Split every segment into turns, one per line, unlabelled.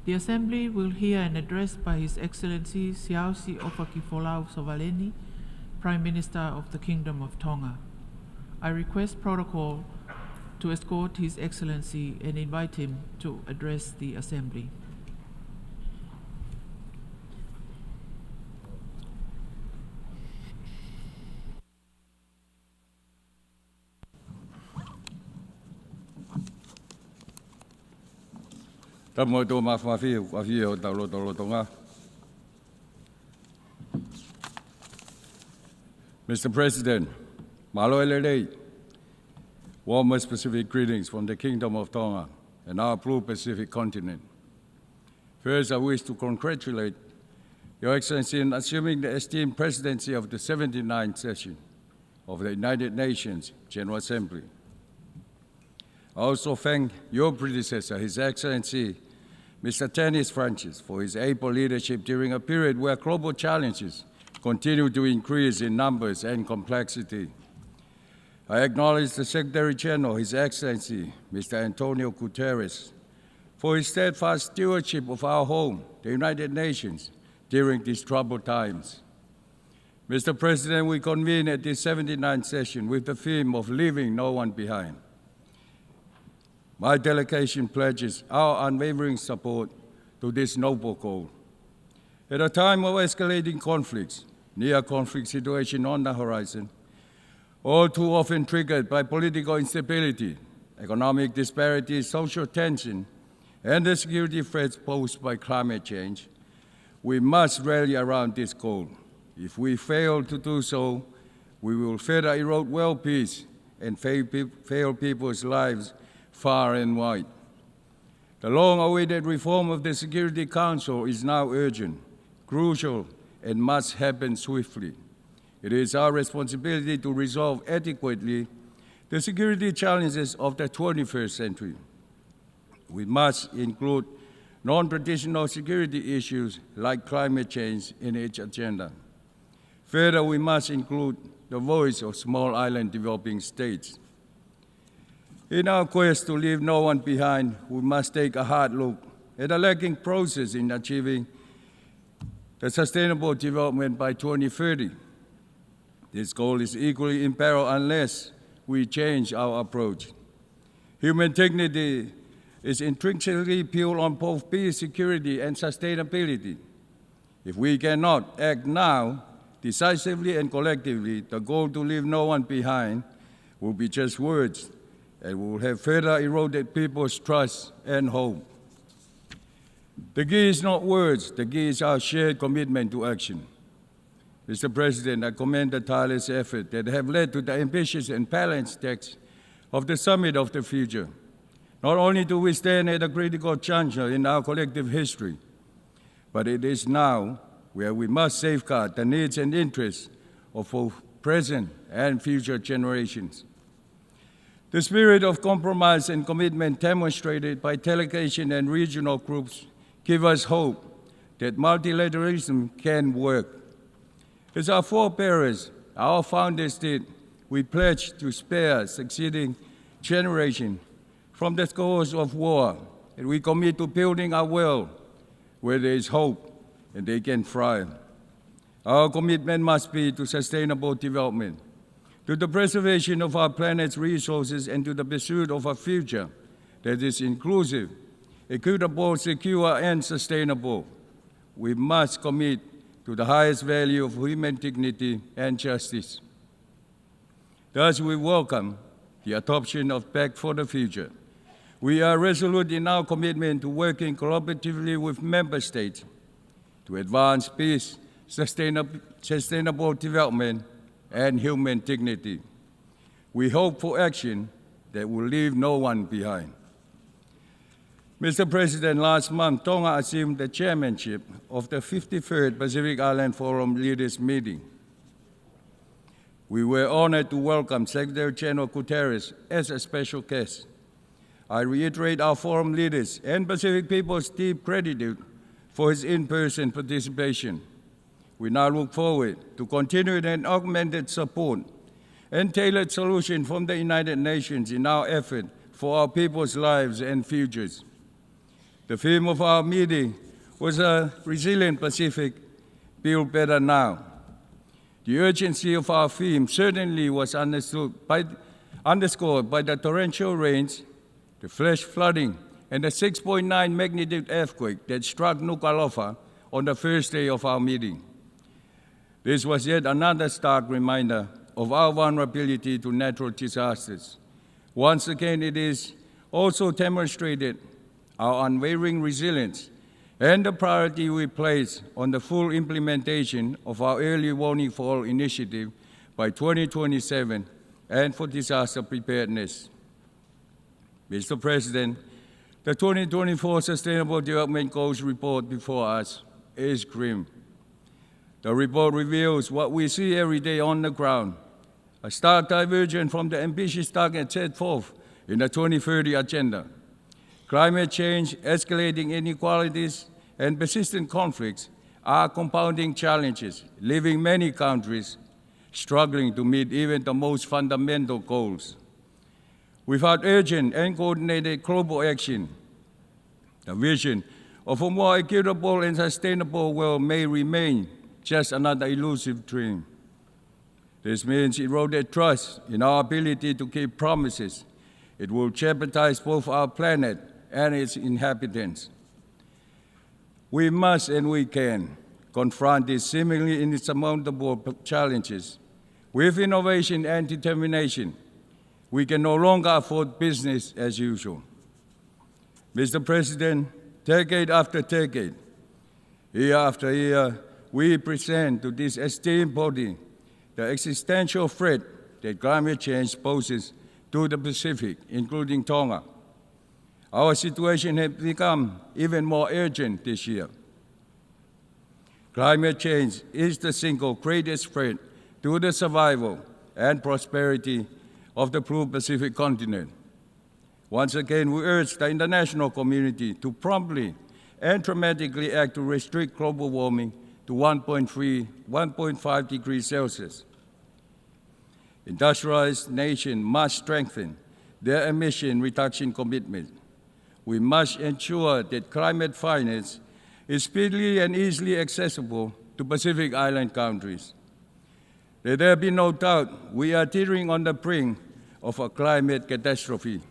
The Assembly will hear an address by His Excellency Siaosi Ofakivahafolau Sovaleni, Prime Minister of the Kingdom of Tonga. I request protocol to escort His Excellency and invite him to address the Assembly.
Mr. President, Maloelele, warmest Pacific greetings from the Kingdom of Tonga and our Blue Pacific continent. First, I wish to congratulate Your Excellency in assuming the esteemed presidency of the 79th session of the United Nations General Assembly. I also thank your predecessor, His Excellency Mr. Tanis Francis, for his able leadership during a period where global challenges continue to increase in numbers and complexity. I acknowledge the Secretary General, His Excellency Mr. Antonio Guterres, for his steadfast stewardship of our home, the United Nations, during these troubled times. Mr. President, we convene at this 79th session with the theme of leaving no one behind. My delegation pledges our unwavering support to this noble goal. At a time of escalating conflicts, near conflict situation on the horizon, all too often triggered by political instability, economic disparities, social tension, and the security threats posed by climate change, we must rally around this goal. If we fail to do so, we will further erode world peace and fail people's lives far and wide. The long-awaited reform of the Security Council is now urgent, crucial, and must happen swiftly. It is our responsibility to resolve adequately the security challenges of the 21st century. We must include non-traditional security issues like climate change in each agenda. Further, we must include the voice of small island developing states. In our quest to leave no one behind, we must take a hard look at the lagging process in achieving the sustainable development by 2030. This goal is equally in peril unless we change our approach. Human dignity is intrinsically built on both peace, security, and sustainability. If we cannot act now, decisively and collectively, the goal to leave no one behind will be just words, and will have further eroded people's trust and hope. The key is not words, the key is our shared commitment to action. Mr. President, I commend the tireless effort that have led to the ambitious and balanced text of the Summit of the Future, not only do we stand at a critical juncture in our collective history, but it is now where we must safeguard the needs and interests of both present and future generations. The spirit of compromise and commitment demonstrated by delegation and regional groups give us hope that multilateralism can work. As our forebears, our founders did, we pledge to spare succeeding generations from the scores of war, and we commit to building a world where there is hope and they can thrive. Our commitment must be to sustainable development, to the preservation of our planet's resources, and to the pursuit of a future that is inclusive, equitable, secure, and sustainable. We must commit to the highest value of human dignity and justice. Thus, we welcome the adoption of Pact for the Future. We are resolute in our commitment to working collaboratively with member states to advance peace, sustainable development, and human dignity. We hope for action that will leave no one behind. Mr. President, last month, Tonga assumed the chairmanship of the 53rd Pacific Island Forum Leaders Meeting. We were honored to welcome Secretary General Guterres as a special guest. I reiterate our forum leaders and Pacific people's deep gratitude for his in-person participation. We now look forward to continued and augmented support and tailored solutions from the United Nations in our effort for our people's lives and futures. The theme of our meeting was a resilient Pacific, build better now. The urgency of our theme certainly was underscored by the torrential rains, the flash flooding, and the 6.9 magnitude earthquake that struck Nuku'alofa on the first day of our meeting. This was yet another stark reminder of our vulnerability to natural disasters. Once again, it is also demonstrated our unwavering resilience and the priority we place on the full implementation of our early warning for all initiative by 2027 and for disaster preparedness. Mr. President, the 2024 Sustainable Development Goals report before us is grim. The report reveals what we see every day on the ground, a stark divergence from the ambitious target set forth in the 2030 agenda. Climate change, escalating inequalities, and persistent conflicts are compounding challenges, leaving many countries struggling to meet even the most fundamental goals. Without urgent and coordinated global action, the vision of a more equitable and sustainable world may remain just another elusive dream. This means eroded trust in our ability to keep promises. It will jeopardize both our planet and its inhabitants. We must and we can confront these seemingly insurmountable challenges with innovation and determination. We can no longer afford business as usual. Mr. President, decade after decade, year after year, we present to this esteemed body the existential threat that climate change poses to the Pacific, including Tonga. Our situation has become even more urgent this year. Climate change is the single greatest threat to the survival and prosperity of the blue Pacific continent. Once again, we urge the international community to promptly and dramatically act to restrict global warming to 1.5 degrees Celsius. Industrialized nations must strengthen their emission reduction commitment. We must ensure that climate finance is speedily and easily accessible to Pacific Island countries. Let there be no doubt we are teetering on the brink of a climate catastrophe.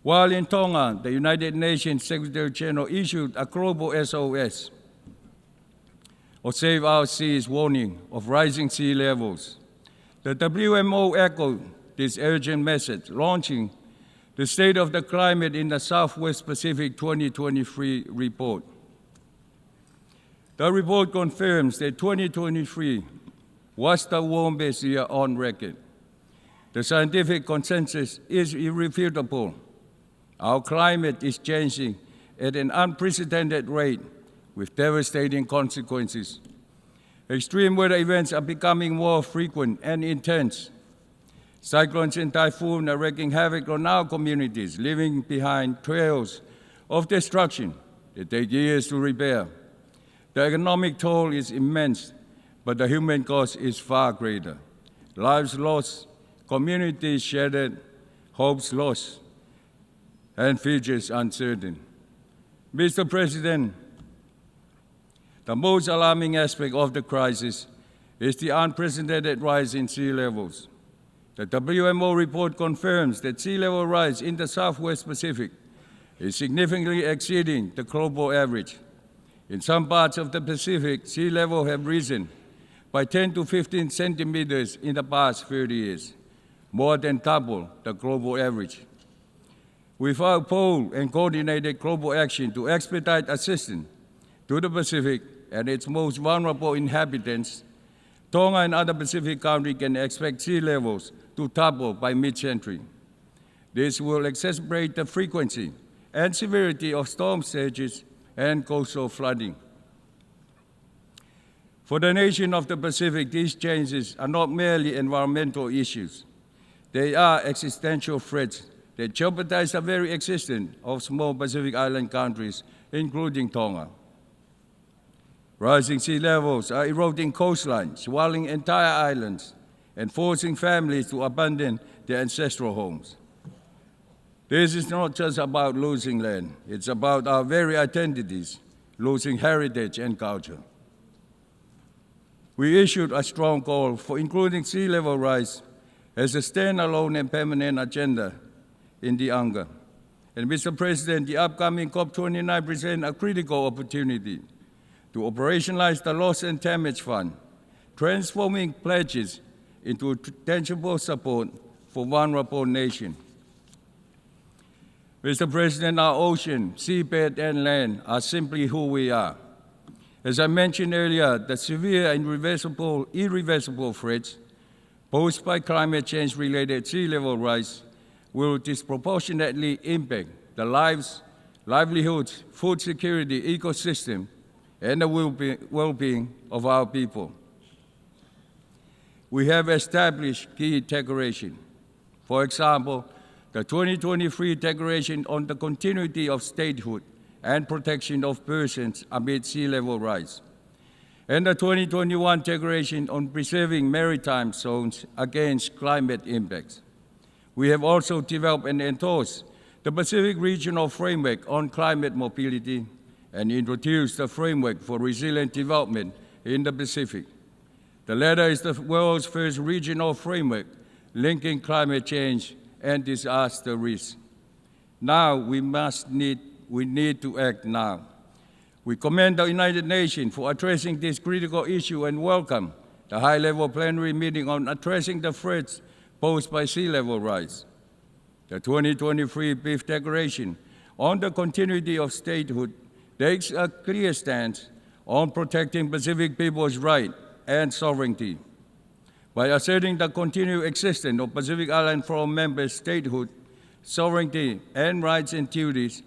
While in Tonga, the United Nations Secretary General issued a global SOS, or Save Our Seas warning of rising sea levels. The WMO echoed this urgent message, launching the State of the Climate in the Southwest Pacific 2023 report. The report confirms that 2023 was the warmest year on record. The scientific consensus is irrefutable. Our climate is changing at an unprecedented rate with devastating consequences. Extreme weather events are becoming more frequent and intense. Cyclones and typhoons are wreaking havoc on our communities, leaving behind trails of destruction that take years to repair. The economic toll is immense, but the human cost is far greater. Lives lost, communities shattered, hopes lost, and futures uncertain. Mr. President, the most alarming aspect of the crisis is the unprecedented rise in sea levels. The WMO report confirms that sea level rise in the Southwest Pacific is significantly exceeding the global average. In some parts of the Pacific, sea level have risen by 10 to 15 centimeters in the past 30 years, more than double the global average. Without bold and coordinated global action to expedite assistance to the Pacific and its most vulnerable inhabitants, Tonga and other Pacific countries can expect sea levels to double by mid-century. This will exacerbate the frequency and severity of storm surges and coastal flooding. For the nation of the Pacific, these changes are not merely environmental issues. They are existential threats that jeopardize the very existence of small Pacific Island countries, including Tonga. Rising sea levels are eroding coastlines, swallowing entire islands, and forcing families to abandon their ancestral homes. This is not just about losing land, it's about our very identities, losing heritage and culture. We issued a strong call for including sea level rise as a standalone and permanent agenda in the UNGA. And Mr. President, the upcoming COP29 presents a critical opportunity to operationalize the Loss and Damage Fund, transforming pledges into tangible support for vulnerable nations. Mr. President, our ocean, seabed, and land are simply who we are. As I mentioned earlier, the severe and irreversible threats posed by climate change-related sea level rise will disproportionately impact the lives, livelihoods, food security, ecosystem, and the well-being of our people. We have established key declarations. For example, the 2023 Declaration on the Continuity of Statehood and Protection of Persons Amid Sea Level Rise, and the 2021 Declaration on Preserving Maritime Zones Against Climate Impacts. We have also developed and endorsed the Pacific Regional Framework on Climate Mobility and introduced the Framework for Resilient Development in the Pacific. The latter is the world's first regional framework linking climate change and disaster risk. Now we need to act now. We commend the United Nations for addressing this critical issue and welcome the high-level plenary meeting on addressing the threats posed by sea level rise. The 2023 Beef Declaration on the Continuity of Statehood takes a clear stance on protecting Pacific people's rights and sovereignty. By asserting the continued existence of Pacific Island Forum members' statehood, sovereignty, and rights and duties,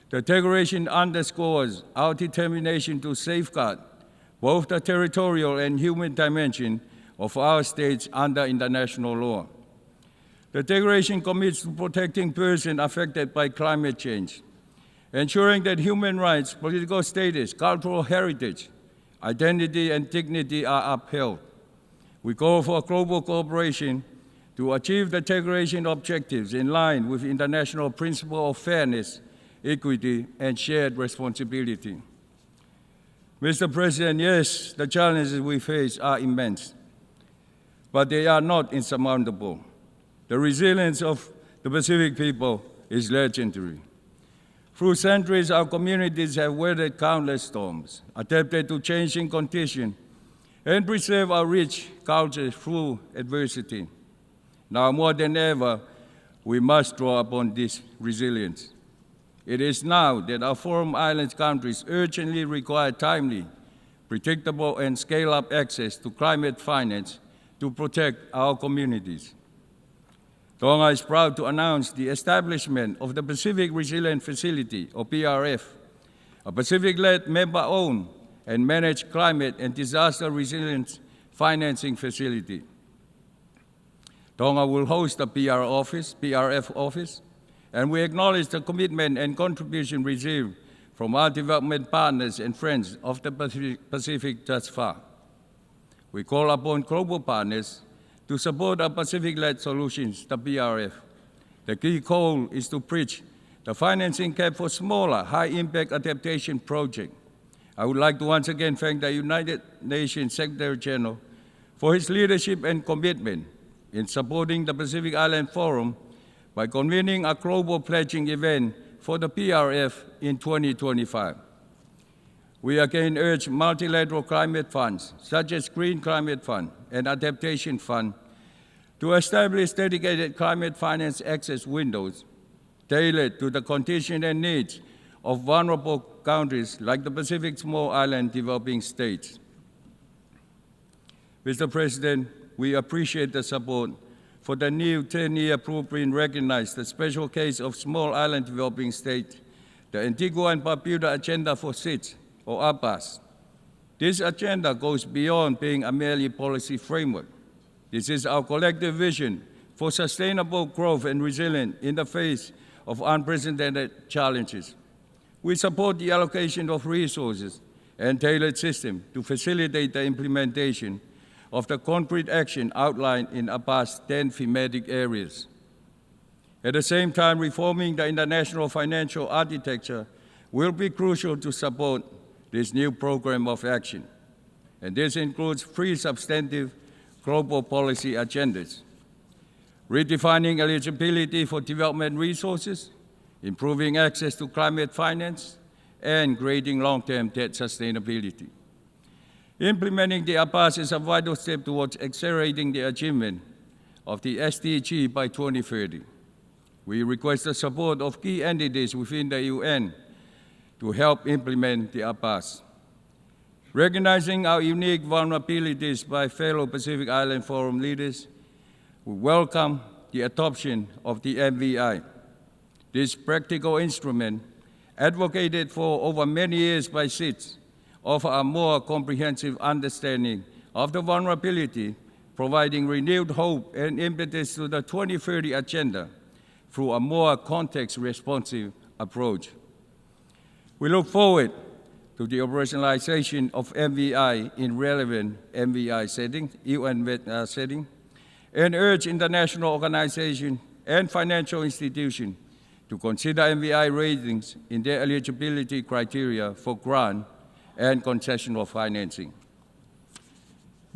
the Declaration underscores our determination to safeguard both the territorial and human dimension of our states under international law. The Declaration commits to protecting persons affected by climate change, ensuring that human rights, political status, cultural heritage, identity, and dignity are upheld. We call for global cooperation to achieve the Declaration objectives in line with international principles of fairness, equity, and shared responsibility. Mr. President, yes, the challenges we face are immense, but they are not insurmountable. The resilience of the Pacific people is legendary. Through centuries, our communities have weathered countless storms, adapted to changing conditions, and preserved our rich culture through adversity. Now more than ever, we must draw upon this resilience. It is now that our Forum Islands countries urgently require timely, predictable, and scale-up access to climate finance to protect our communities. Tonga is proud to announce the establishment of the Pacific Resilient Facility, or PRF, a Pacific-led, member-owned, and managed climate and disaster resilience financing facility. Tonga will host the PRF office, and we acknowledge the commitment and contribution received from our development partners and friends of the Pacific thus far. We call upon global partners to support our Pacific-led solutions, the PRF. The key goal is to bridge the financing gap for smaller, high-impact adaptation projects. I would like to once again thank the United Nations Secretary-General for his leadership and commitment in supporting the Pacific Island Forum by convening a global pledging event for the PRF in 2025. We again urge multilateral climate funds, such as Green Climate Fund and Adaptation Fund, to establish dedicated climate finance access windows tailored to the conditions and needs of vulnerable countries like the Pacific Small Island developing states. Mr. President, we appreciate the support for the new 10-year blueprint recognized the special case of small island developing states, the Antigua and Barbuda Agenda for SIDS, or APAS. This agenda goes beyond being a merely policy framework. This is our collective vision for sustainable growth and resilience in the face of unprecedented challenges. We support the allocation of resources and tailored systems to facilitate the implementation of the concrete action outlined in APA's 10 thematic areas. At the same time, reforming the international financial architecture will be crucial to support this new program of action. And this includes three substantive global policy agendas: redefining eligibility for development resources, improving access to climate finance, and creating long-term debt sustainability. Implementing the APAS is a vital step towards accelerating the achievement of the SDG by 2030. We request the support of key entities within the UN to help implement the APAS. Recognizing our unique vulnerabilities by fellow Pacific Island Forum leaders, we welcome the adoption of the MVI. This practical instrument, advocated for over many years by SIDS, offers a more comprehensive understanding of the vulnerability, providing renewed hope and impetus to the 2030 agenda through a more context-responsive approach. We look forward to the operationalization of MVI in relevant MVI setting, UN setting, and urge international organizations and financial institutions to consider MVI ratings in their eligibility criteria for grant and concessional financing.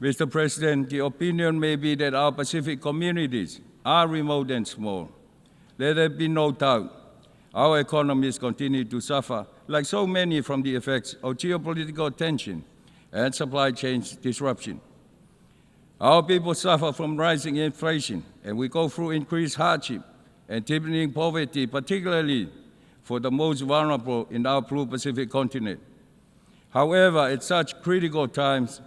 Mr. President, the opinion may be that our Pacific communities are remote and small. Let there be no doubt our economies continue to suffer, like so many, from the effects of geopolitical tension and supply chain disruption. Our people suffer from rising inflation, and we go through increased hardship and deepening poverty, particularly for the most vulnerable in our blue Pacific continent. However, at such critical times,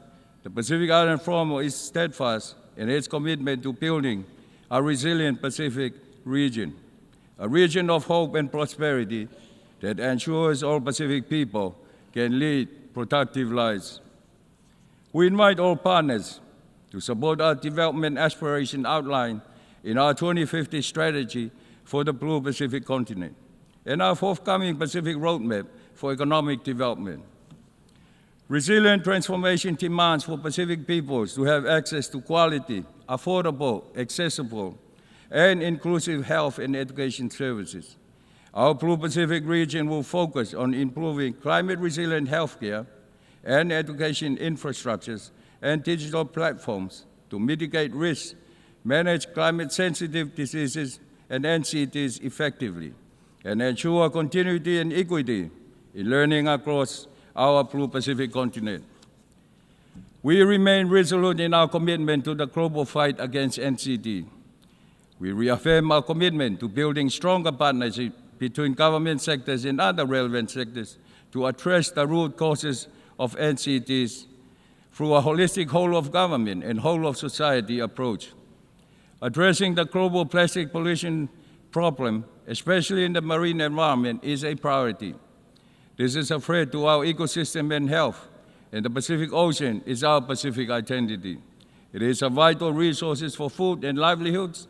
the Pacific Island Forum is steadfast in its commitment to building a resilient Pacific region, a region of hope and prosperity that ensures all Pacific people can lead productive lives. We invite all partners to support our development aspiration outlined in our 2050 strategy for the Blue Pacific continent and our forthcoming Pacific Roadmap for economic development. Resilient transformation demands for Pacific peoples to have access to quality, affordable, accessible, and inclusive health and education services. Our Blue Pacific region will focus on improving climate-resilient healthcare and education infrastructures and digital platforms to mitigate risks, manage climate-sensitive diseases and NCDs effectively, and ensure continuity and equity in learning across our Blue Pacific continent. We remain resolute in our commitment to the global fight against NCD. We reaffirm our commitment to building stronger partnerships between government sectors and other relevant sectors to address the root causes of NCDs through a holistic whole-of-government and whole-of-society approach. Addressing the global plastic pollution problem, especially in the marine environment, is a priority. This is a threat to our ecosystem and health, and the Pacific Ocean is our Pacific identity. It is a vital resource for food and livelihoods,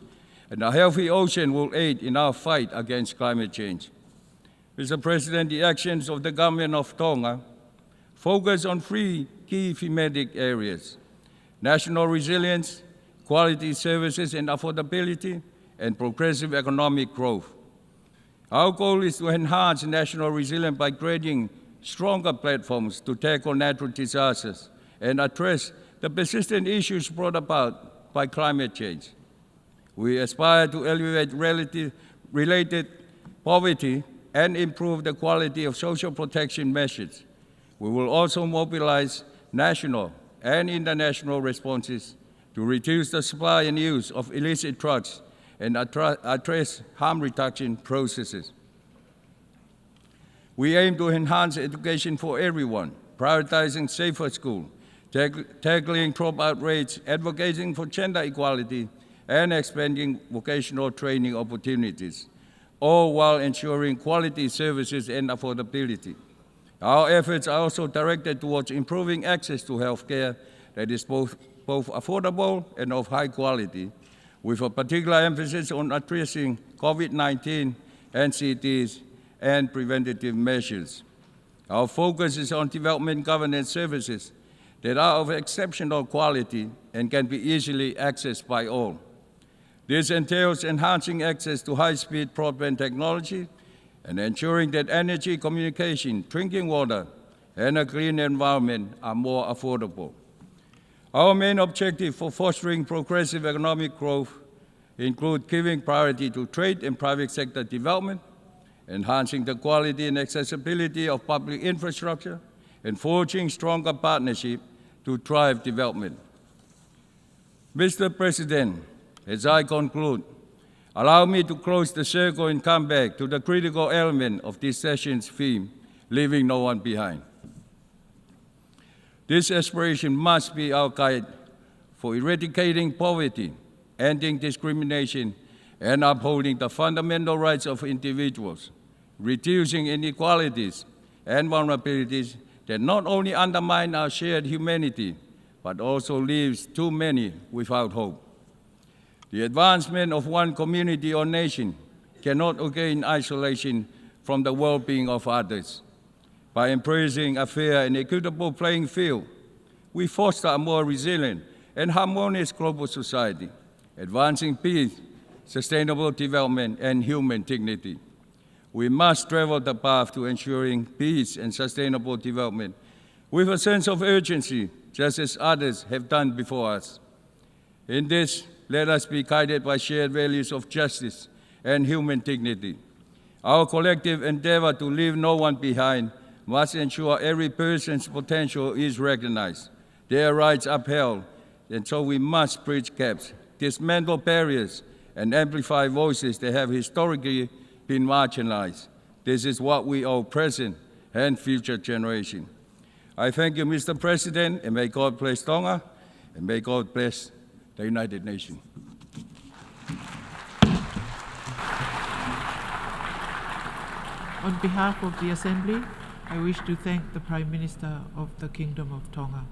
and a healthy ocean will aid in our fight against climate change. Mr. President, the actions of the government of Tonga focus on three key thematic areas: national resilience, quality services and affordability, and progressive economic growth. Our goal is to enhance national resilience by creating stronger platforms to tackle natural disasters and address the persistent issues brought about by climate change. We aspire to alleviate related poverty and improve the quality of social protection measures. We will also mobilize national and international responses to reduce the supply and use of illicit drugs and address harm reduction processes. We aim to enhance education for everyone, prioritizing safer schools, tackling dropout rates, advocating for gender equality, and expanding vocational training opportunities, all while ensuring quality services and affordability. Our efforts are also directed towards improving access to health care that is both affordable and of high quality, with a particular emphasis on addressing COVID-19, NCDs, and preventative measures. Our focus is on development governance services that are of exceptional quality and can be easily accessed by all. This entails enhancing access to high-speed broadband technology and ensuring that energy, communication, drinking water, and a clean environment are more affordable. Our main objective for fostering progressive economic growth include giving priority to trade and private sector development, enhancing the quality and accessibility of public infrastructure, and forging stronger partnership to drive development. Mr. President, as I conclude, allow me to close the circle and come back to the critical element of this session's theme, leaving no one behind. This aspiration must be our guide for eradicating poverty, ending discrimination, and upholding the fundamental rights of individuals, reducing inequalities and vulnerabilities that not only undermine our shared humanity, but also leaves too many without hope. The advancement of one community or nation cannot occur in isolation from the well-being of others. By embracing a fair and equitable playing field, we foster a more resilient and harmonious global society, advancing peace, sustainable development, and human dignity. We must travel the path to ensuring peace and sustainable development with a sense of urgency, just as others have done before us. In this, let us be guided by shared values of justice and human dignity. Our collective endeavor to leave no one behind must ensure every person's potential is recognized, their rights upheld, and so we must bridge gaps, dismantle barriers, and amplify voices that have historically been marginalized. This is what we owe present and future generations. I thank you, Mr. President, and may God bless Tonga, and may God bless the United Nations.
On behalf of the Assembly, I wish to thank the Prime Minister of the Kingdom of Tonga.